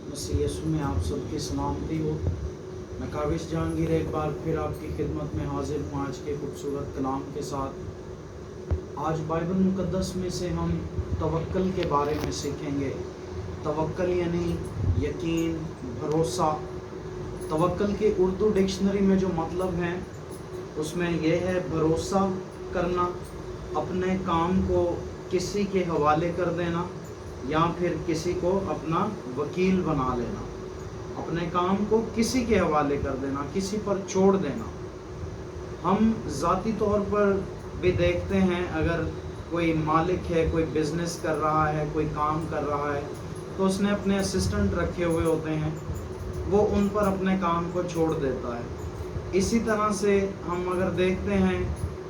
मसीह यीशु में आप सबकी सलामती हो। मैं काविश जहांगीर एक बार फिर आपकी खिदमत में हाजिर हूँ आज के खूबसूरत कलाम के साथ। आज बाइबल मुकद्दस में से हम तवक्कल के बारे में सीखेंगे। तवक्कल यानी यकीन, भरोसा। तवक्कल के उर्दू डिक्शनरी में जो मतलब है उसमें यह है भरोसा करना, अपने काम को किसी के हवाले कर देना या फिर किसी को अपना वकील बना लेना। अपने काम को किसी के हवाले कर देना, किसी पर छोड़ देना। हम ज़ाती तौर पर भी देखते हैं, अगर कोई मालिक है, कोई बिज़नेस कर रहा है, कोई काम कर रहा है, तो उसने अपने असिस्टेंट रखे हुए होते हैं, वो उन पर अपने काम को छोड़ देता है। इसी तरह से हम अगर देखते हैं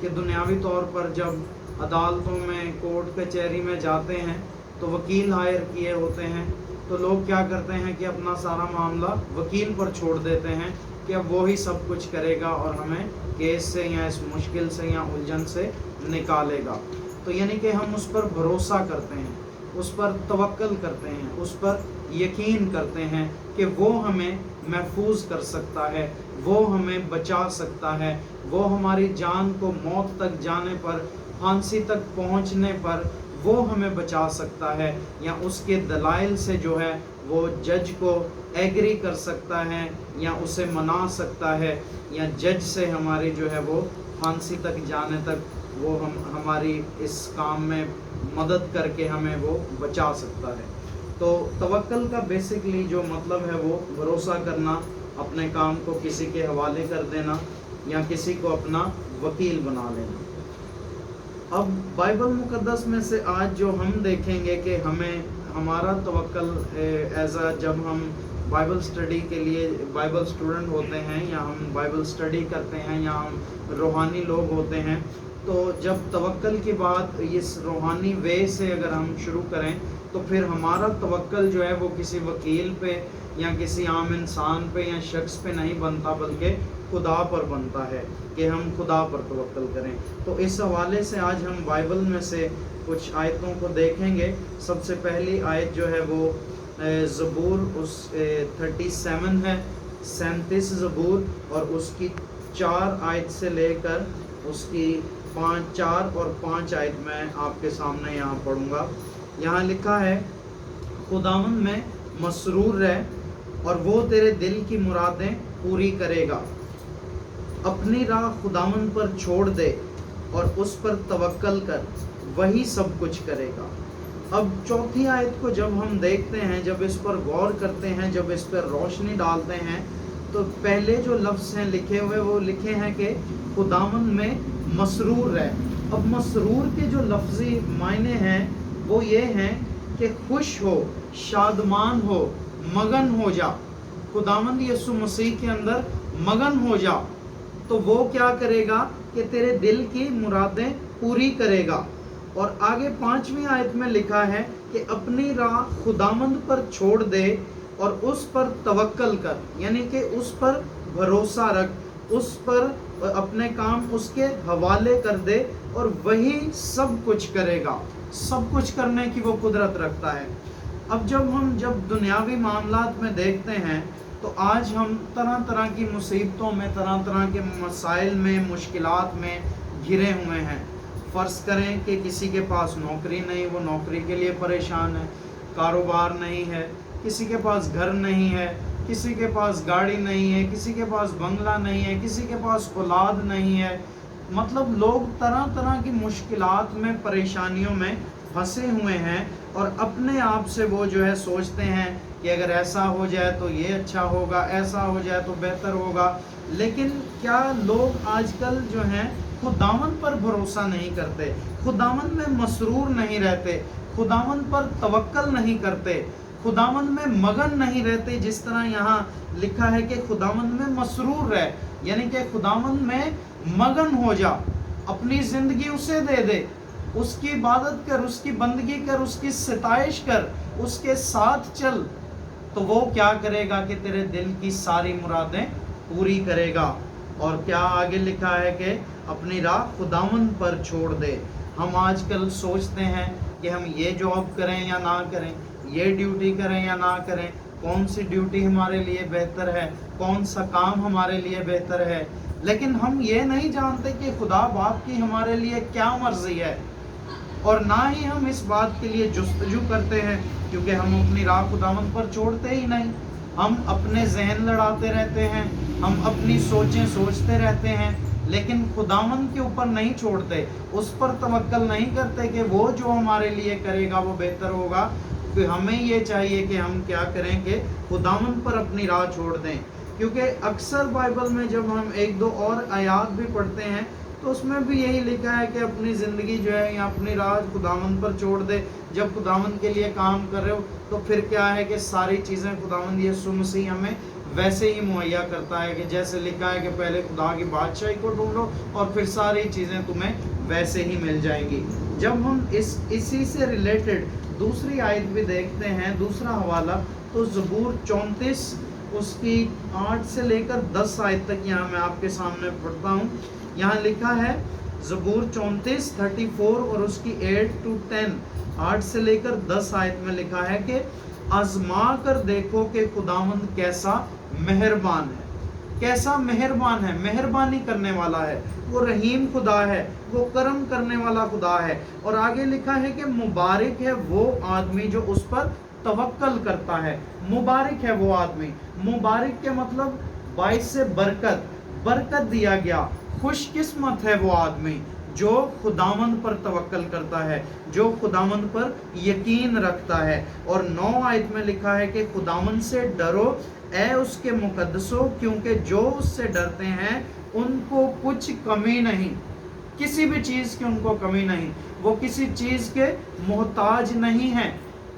कि दुनियावी तौर पर जब अदालतों में, कोर्ट कचहरी में जाते हैं तो वकील हायर किए होते हैं, तो लोग क्या करते हैं कि अपना सारा मामला वकील पर छोड़ देते हैं कि अब वो ही सब कुछ करेगा और हमें केस से या इस मुश्किल से या उलझन से निकालेगा। तो यानी कि हम उस पर भरोसा करते हैं, उस पर तवक्कल करते हैं, उस पर यकीन करते हैं कि वो हमें महफूज कर सकता है, वो हमें बचा सकता है, वो हमारी जान को मौत तक जाने पर, फांसी तक पहुंचने पर वो हमें बचा सकता है, या उसके दलाइल से जो है वो जज को एग्री कर सकता है या उसे मना सकता है, या जज से हमारी जो है वो फांसी तक जाने तक वो हमारी इस काम में मदद करके हमें वो बचा सकता है। तो तवक्कल का बेसिकली जो मतलब है वो भरोसा करना, अपने काम को किसी के हवाले कर देना या किसी को अपना वकील बना लेना। अब बाइबल मुकद्दस में से आज जो हम देखेंगे कि हमें हमारा तवक्कल जब हम बाइबल स्टडी के लिए बाइबल स्टूडेंट होते हैं या हम बाइबल स्टडी करते हैं या हम रूहानी लोग होते हैं, तो जब तवक्कल की बात इस रूहानी वे से अगर हम शुरू करें तो फिर हमारा तवक्कल जो है वो किसी वकील पे या किसी आम इंसान पे या शख्स पे नहीं बनता, बल्कि खुदा पर बनता है कि हम खुदा पर तवक्कल करें। तो इस हवाले से आज हम बाइबल में से कुछ आयतों को देखेंगे। सबसे पहली आयत जो है वो ज़बूर 37 है, 37 ज़बूर, और उसकी 4 आयत से लेकर उसकी 4 और 5 आयत मैं आपके सामने यहाँ पढ़ूँगा। यहाँ लिखा है, खुदावंद में मसरूर रह और वो तेरे दिल की मुरादें पूरी करेगा। अपनी राह खुदावंद पर छोड़ दे और उस पर तवक्कल कर, वही सब कुछ करेगा। अब चौथी आयत को जब हम देखते हैं, जब इस पर गौर करते हैं, जब इस पर रोशनी डालते हैं, तो पहले जो लफ्ज़ हैं लिखे हुए वो लिखे हैं कि खुदावंद में मसरूर है। अब मसरूर के जो लफ्ज़ी मायने हैं वो ये हैं कि खुश हो, शादमान हो, मगन हो जा। खुदावंद यीशु मसीह के अंदर मगन हो जा, तो वो क्या करेगा कि तेरे दिल की मुरादें पूरी करेगा। और आगे 5वीं आयत में लिखा है कि अपनी राह खुदावंद पर छोड़ दे और उस पर तवक्कल कर, यानी कि उस पर भरोसा रख, उस पर अपने काम उसके हवाले कर दे और वही सब कुछ करेगा। सब कुछ करने की वो कुदरत रखता है। अब जब दुनियावी मामलात में देखते हैं तो आज हम तरह तरह की मुसीबतों में, तरह तरह के मसाइल में, मुश्किलात में घिरे हुए हैं। फ़र्ज़ करें कि किसी के पास नौकरी नहीं, वो नौकरी के लिए परेशान है, कारोबार नहीं है, किसी के पास घर नहीं है, किसी के पास गाड़ी नहीं है, किसी के पास बंगला नहीं है, किसी के पास औलाद नहीं है। मतलब लोग तरह तरह की मुश्किलात में, परेशानियों में फंसे हुए हैं और अपने आप से वो जो है सोचते हैं कि अगर ऐसा हो जाए तो ये अच्छा होगा, ऐसा हो जाए तो बेहतर होगा। लेकिन क्या लोग आजकल जो हैं खुदावंद पर भरोसा नहीं करते, खुदावंद में मसरूर नहीं रहते, खुदावंद पर तवक्कल नहीं करते, खुदावंद में मगन नहीं रहते। जिस तरह यहाँ लिखा है कि खुदावंद में मसरूर रह, यानी कि खुदावंद में मगन हो जा, अपनी ज़िंदगी उसे दे दे, उसकी इबादत कर, उसकी बंदगी कर, उसकी सिताइश कर, उसके साथ चल, तो वो क्या करेगा कि तेरे दिल की सारी मुरादें पूरी करेगा। और क्या आगे लिखा है कि अपनी राह खुदावंद पर छोड़ दे। हम आजकल सोचते हैं कि हम ये जॉब करें या ना करें, ये ड्यूटी करें या ना करें, कौन सी ड्यूटी हमारे लिए बेहतर है, कौन सा काम हमारे लिए बेहतर है। लेकिन हम ये नहीं जानते कि खुदा बाप की हमारे लिए क्या मर्जी है, और ना ही हम इस बात के लिए जुस्तजू करते हैं, क्योंकि हम अपनी राह खुदावंद पर छोड़ते ही नहीं। हम अपने जहन लड़ाते रहते हैं, हम अपनी सोचें सोचते रहते हैं, लेकिन खुदावंद के ऊपर नहीं छोड़ते, उस पर तवक्कल नहीं करते कि वो जो हमारे लिए करेगा वो बेहतर होगा। फिर हमें ये चाहिए कि हम क्या करें कि खुदावंद पर अपनी राह छोड़ दें। क्योंकि अक्सर बाइबल में जब हम एक दो और आयात भी पढ़ते हैं तो उसमें भी यही लिखा है कि अपनी ज़िंदगी जो है या अपनी राह खुदावंद पर छोड़ दे। जब खुदावंद के लिए काम कर रहे हो तो फिर क्या है कि सारी चीज़ें खुदावंद यीशु मसीह हमें वैसे ही मुहैया करता है कि जैसे लिखा है कि पहले खुदा की बादशाही को ढूंढो और फिर सारी चीज़ें तुम्हें वैसे ही मिल जाएंगी। जब हम इसी से रिलेटेड दूसरी आयत भी देखते हैं, दूसरा हवाला, तो ज़बूर 34 उसकी 8 से लेकर 10 आयत तक यहाँ मैं आपके सामने पढ़ता हूँ। यहाँ लिखा है ज़बूर 34 और उसकी 8 to 10, 8 से लेकर 10 आयत में लिखा है कि आजमा कर देखो कि खुदावंद कैसा मेहरबान है, कैसा मेहरबान है, मेहरबानी करने वाला है, वो रहीम खुदा है, वो करम करने वाला खुदा है। और आगे लिखा है कि मुबारक है वो आदमी जो उस पर तवक्कल करता है। मुबारक है वो आदमी, मुबारक के मतलब बाइस से बरकत, बरकत दिया गया। खुशकिस्मत है वो आदमी जो खुदावंद पर तवक्कल करता है, जो खुदावंद पर यकीन रखता है। और 9 आयत में लिखा है कि खुदावंद से डरो ऐ उसके मुकद्दसों, क्योंकि जो उससे डरते हैं उनको कुछ कमी नहीं, किसी भी चीज़ की उनको कमी नहीं, वो किसी चीज़ के मोहताज नहीं हैं,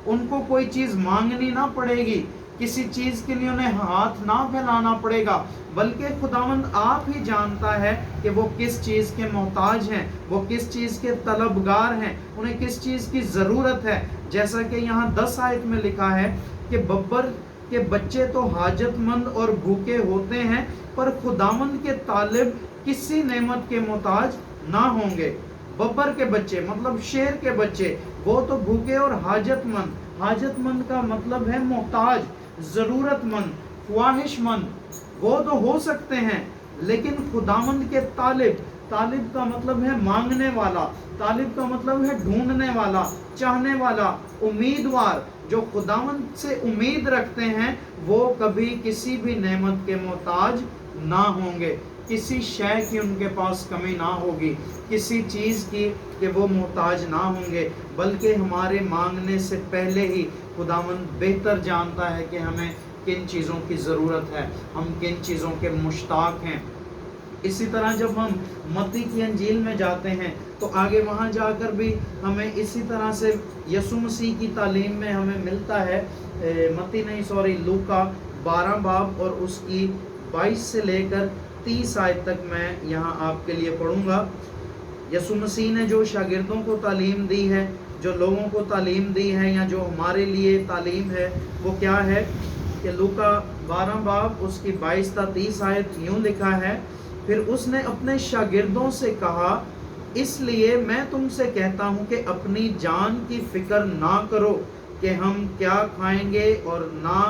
उनको कोई चीज़ मांगनी ना पड़ेगी, किसी चीज़ के लिए उन्हें हाथ ना फैलाना पड़ेगा, बल्कि खुदावंद आप ही जानता है कि वो किस चीज़ के मोहताज हैं, वो किस चीज़ के तलबगार हैं, उन्हें किस चीज़ की ज़रूरत है। जैसा कि यहाँ 10 आयत में लिखा है कि बब्बर के बच्चे तो हाजतमंद और भूखे होते हैं, पर खुदावंद के तालिब किसी नेमत के मोहताज ना होंगे। बब्बर के बच्चे मतलब शेर के बच्चे, वो तो भूखे और हाजतमंद, हाजतमंद का मतलब है मोहताज, ज़रूरतमंद, ख्वाहिशमंद, वो तो हो सकते हैं, लेकिन खुदावंद के तालिब, तालिब का मतलब है मांगने वाला, तालिब का मतलब है ढूंढने वाला, चाहने वाला, उम्मीदवार, जो खुदावंद से उम्मीद रखते हैं वो कभी किसी भी नेमत के मोहताज ना होंगे, किसी शय की उनके पास कमी ना होगी, किसी चीज़ की कि वो मोहताज ना होंगे, बल्कि हमारे मांगने से पहले ही खुदावंद बेहतर जानता है कि हमें किन चीज़ों की ज़रूरत है, हम किन चीज़ों के मुश्ताक हैं। इसी तरह जब हम मत्ती की अंजील में जाते हैं तो आगे वहाँ जाकर भी हमें इसी तरह से यसु मसीह की तालीम में हमें मिलता है। लूका 12 बाब और उसकी 22 से लेकर 30 आयत तक मैं यहाँ आपके लिए पढ़ूँगा। यसु मसीह ने जो शागिर्दों को तालीम दी है, जो लोगों को तालीम दी है, या जो हमारे लिए तालीम है, वो क्या है कि लूका 12 बाब उसकी 22 से 30 आयत यूँ लिखा है, फिर उसने अपने शागिर्दों से कहा, इसलिए मैं तुमसे कहता हूँ कि अपनी जान की फिक्र ना करो कि हम क्या खाएंगे, और ना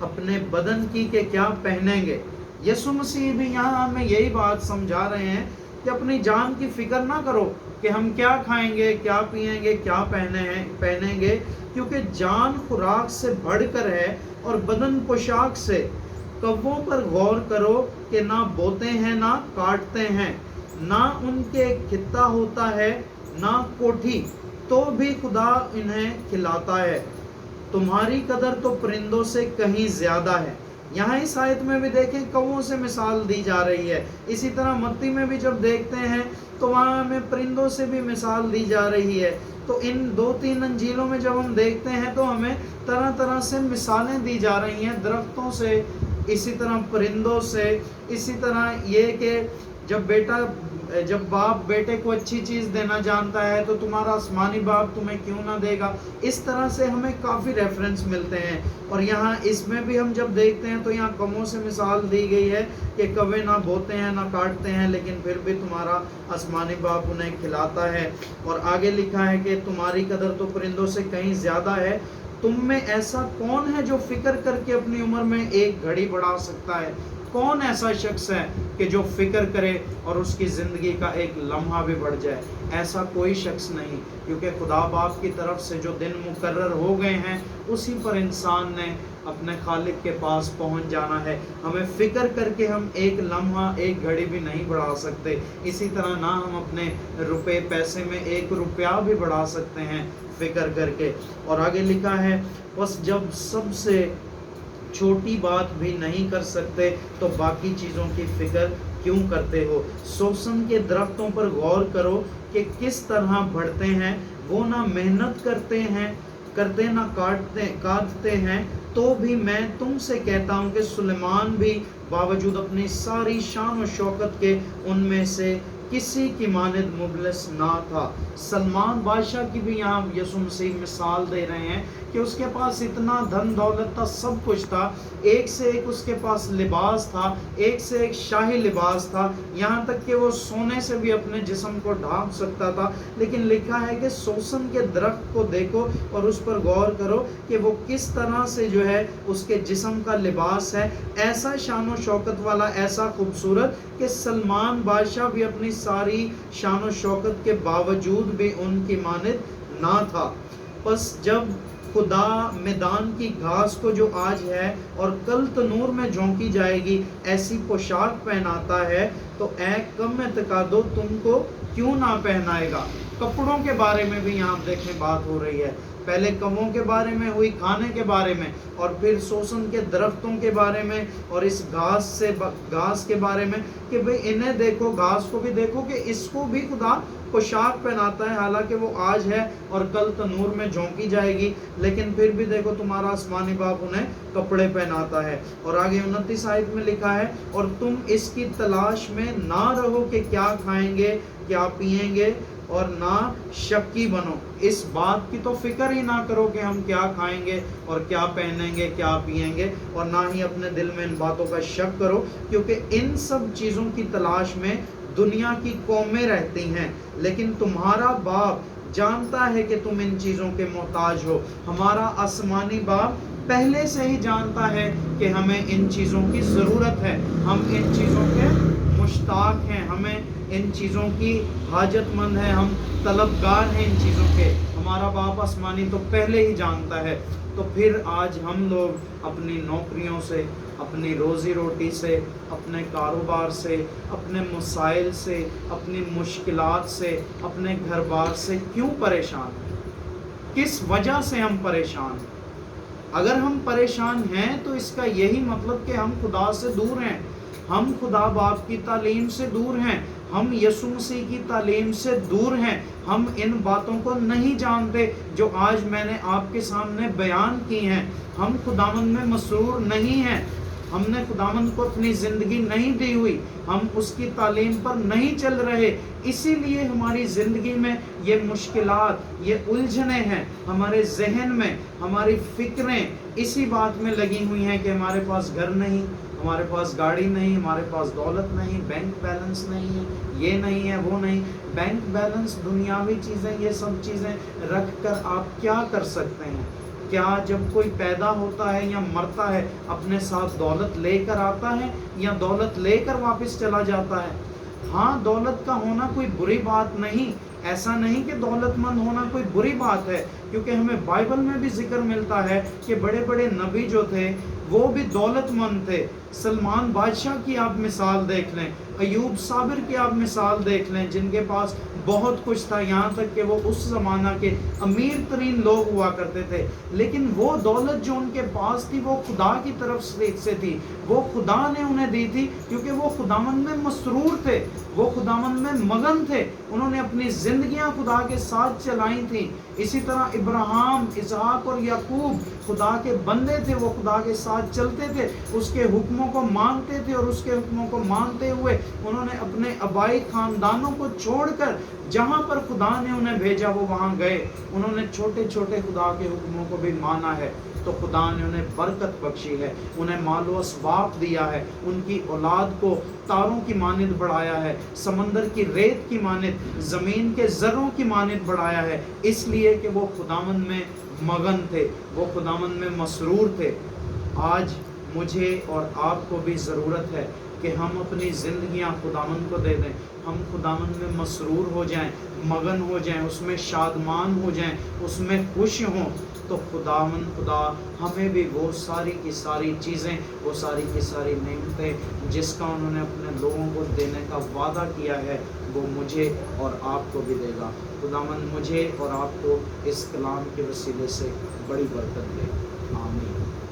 अपने बदन की कि क्या पहनेंगे। यसु मसीह भी यहाँ हमें यही बात समझा रहे हैं कि अपनी जान की फिक्र ना करो कि हम क्या खाएंगे, क्या पिएंगे, क्या पहनेंगे, क्योंकि जान खुराक से बढ़कर है और बदन पोशाक से। कव्वों पर गौर करो कि ना बोते हैं ना काटते हैं, ना उनके खित्ता होता है ना कोठी, तो भी खुदा इन्हें खिलाता है। तुम्हारी कदर तो परिंदों से कहीं ज़्यादा है। यहाँ इस आयत में भी देखें कौवों से मिसाल दी जा रही है। इसी तरह मत्ती में भी जब देखते हैं तो वहाँ हमें परिंदों से भी मिसाल दी जा रही है। तो इन 2-3 अंजीलों में जब हम देखते हैं तो हमें तरह तरह से मिसालें दी जा रही हैं, दरख्तों से, इसी तरह परिंदों से, इसी तरह ये कि जब बाप बेटे को अच्छी चीज़ देना जानता है तो तुम्हारा आसमानी बाप तुम्हें क्यों ना देगा। इस तरह से हमें काफ़ी रेफरेंस मिलते हैं। और यहाँ इसमें भी हम जब देखते हैं तो यहाँ कौवों से मिसाल दी गई है कि कौवे ना बोते हैं ना काटते हैं, लेकिन फिर भी तुम्हारा आसमानी बाप उन्हें खिलाता है। और आगे लिखा है कि तुम्हारी कदर तो परिंदों से कहीं ज़्यादा है। تم میں ایسا کون ہے جو فکر کر کے اپنی عمر میں ایک گھڑی بڑھا سکتا ہے؟ کون ایسا شخص ہے کہ جو فکر کرے اور اس کی زندگی کا ایک لمحہ بھی بڑھ جائے؟ ایسا کوئی شخص نہیں، کیونکہ خدا باپ کی طرف سے جو دن مقرر ہو گئے ہیں اسی پر انسان نے اپنے خالق کے پاس پہنچ جانا ہے۔ ہمیں فکر کر کے ہم ایک لمحہ ایک گھڑی بھی نہیں بڑھا سکتے، اسی طرح نہ ہم اپنے روپے پیسے میں ایک روپیہ بھی بڑھا سکتے ہیں فکر کر کے۔ اور آگے لکھا ہے، بس جب سب سے چھوٹی بات بھی نہیں کر سکتے تو باقی چیزوں کی فکر کیوں کرتے ہو؟ سوسن کے درختوں پر غور کرو کہ کس طرح بڑھتے ہیں، وہ نہ محنت کرتے نہ کاٹتے ہیں، تو بھی میں تم سے کہتا ہوں کہ سلیمان بھی باوجود اپنی ساری شان و شوکت کے ان میں سے کسی کی مانند مبلس نہ تھا۔ سلمان بادشاہ کی بھی یہاں یسوع مسیح مثال دے رہے ہیں کہ اس کے پاس اتنا دھن دولت تھا، سب کچھ تھا، ایک سے ایک اس کے پاس لباس تھا، ایک سے ایک شاہی لباس تھا، یہاں تک کہ وہ سونے سے بھی اپنے جسم کو ڈھانپ سکتا تھا۔ لیکن لکھا ہے کہ سوسن کے درخت کو دیکھو اور اس پر غور کرو کہ وہ کس طرح سے جو ہے اس کے جسم کا لباس ہے، ایسا شان و شوکت والا، ایسا خوبصورت کہ سلمان بادشاہ بھی اپنی ساری شان و شوکت کے باوجود بھی ان کی مانند نہ تھا۔ پس جب خدا میدان کی گھاس کو جو آج ہے اور کل تنور میں جھونکی جائے گی ایسی پوشاک پہناتا ہے تو اے کم اعتقادو تم کو کیوں نہ پہنائے گا۔ کپڑوں کے بارے میں بھی یہاں دیکھیں بات ہو رہی ہے، پہلے کموں کے بارے میں ہوئی، کھانے کے بارے میں، اور پھر سوسن کے درختوں کے بارے میں اور اس گھاس کے بارے میں کہ بھئی انہیں دیکھو، گھاس کو بھی دیکھو کہ اس کو بھی خدا پوشاک پہناتا ہے، حالانکہ وہ آج ہے اور کل تنور میں جھونکی جائے گی، لیکن پھر بھی دیکھو تمہارا آسمانی باپ انہیں کپڑے پہناتا ہے۔ اور آگے 29 آیت میں لکھا ہے، اور تم اس کی تلاش میں نہ رہو کہ کیا کھائیں گے، کیا پئیں گے، اور نہ شکی بنو۔ اس بات کی تو فکر ہی نہ کرو کہ ہم کیا کھائیں گے اور کیا پہنیں گے، کیا پئیں گے، اور نہ ہی اپنے دل میں ان باتوں کا شک کرو، کیونکہ ان سب چیزوں کی تلاش میں دنیا کی قومیں رہتی ہیں، لیکن تمہارا باپ جانتا ہے کہ تم ان چیزوں کے محتاج ہو۔ ہمارا آسمانی باپ پہلے سے ہی جانتا ہے کہ ہمیں ان چیزوں کی ضرورت ہے، ہم ان چیزوں کے مشتاق ہیں، ہمیں ان چیزوں کی حاجت مند ہیں، ہم طلبگار ہیں ان چیزوں کے۔ ہمارا باپ آسمانی تو پہلے ہی جانتا ہے۔ تو پھر آج ہم لوگ اپنی نوکریوں سے، اپنی روزی روٹی سے، اپنے کاروبار سے، اپنے مسائل سے، اپنی مشکلات سے، اپنے گھر بار سے کیوں پریشان ہیں؟ کس وجہ سے ہم پریشان ہیں؟ اگر ہم پریشان ہیں تو اس کا یہی مطلب کہ ہم خدا سے دور ہیں، ہم خدا باپ کی تعلیم سے دور ہیں، ہم یسوع مسیح کی تعلیم سے دور ہیں، ہم ان باتوں کو نہیں جانتے جو آج میں نے آپ کے سامنے بیان کی ہیں، ہم خداوند میں مسرور نہیں ہیں، ہم نے خداوند کو اپنی زندگی نہیں دی ہوئی، ہم اس کی تعلیم پر نہیں چل رہے، اسی لیے ہماری زندگی میں یہ مشکلات، یہ الجھنیں ہیں، ہمارے ذہن میں ہماری فکریں اسی بات میں لگی ہوئی ہیں کہ ہمارے پاس گھر نہیں، ہمارے پاس گاڑی نہیں، ہمارے پاس دولت نہیں، بینک بیلنس نہیں ہے، یہ نہیں ہے، وہ نہیں۔ بینک بیلنس، دنیاوی چیزیں، یہ سب چیزیں رکھ کر آپ کیا کر سکتے ہیں؟ کیا جب کوئی پیدا ہوتا ہے یا مرتا ہے اپنے ساتھ دولت لے کر آتا ہے یا دولت لے کر واپس چلا جاتا ہے؟ ہاں، دولت کا ہونا کوئی بری بات نہیں، ایسا نہیں کہ دولت مند ہونا کوئی بری بات ہے، کیونکہ ہمیں بائبل میں بھی ذکر ملتا ہے کہ بڑے بڑے نبی جو تھے وہ بھی دولت مند تھے۔ سلمان بادشاہ کی آپ مثال دیکھ لیں، ایوب صابر کی آپ مثال دیکھ لیں، جن کے پاس بہت کچھ تھا، یہاں تک کہ وہ اس زمانہ کے امیر ترین لوگ ہوا کرتے تھے، لیکن وہ دولت جو ان کے پاس تھی وہ خدا کی طرف سے تھی، وہ خدا نے انہیں دی تھی، کیونکہ وہ خداوند میں مسرور تھے، وہ خداوند میں مگن تھے، انہوں نے اپنی زندگیاں خدا کے ساتھ چلائی تھیں۔ اسی طرح ابراہیم، اسحاق اور یعقوب خدا کے بندے تھے، وہ خدا کے ساتھ چلتے تھے، اس کے حکموں کو مانتے تھے، اور اس کے حکموں کو مانتے ہوئے انہوں نے اپنے آبائی خاندانوں کو چھوڑ کر جہاں پر خدا نے انہیں بھیجا وہ وہاں گئے، انہوں نے چھوٹے چھوٹے خدا کے حکموں کو بھی مانا ہے، تو خدا نے انہیں برکت بخشی ہے، انہیں مال و اسباب دیا ہے، ان کی اولاد کو تاروں کی مانند بڑھایا ہے، سمندر کی ریت کی مانند، زمین کے ذروں کی مانند بڑھایا ہے، اس لیے کہ وہ خداوند میں मगन थे, वो खुदावंद में मसरूर थे। आज मुझे और आपको भी ज़रूरत है कि हम अपनी ज़िंदगियाँ खुदावंद को दे दें, हम खुदावंद में मसरूर हो जाएं, मगन हो जाएं, उसमें शादमान हो जाएं, उसमें खुश हों। तो खुदा हमें भी वो सारी की सारी चीज़ें, वो सारी की सारी नेमतें जिसका उन्होंने अपने लोगों को देने का वादा किया है, वो मुझे और आपको भी देगा। खुदावंद मुझे और आपको इस कलाम के वसीले से बड़ी बरकत दे। आमीन।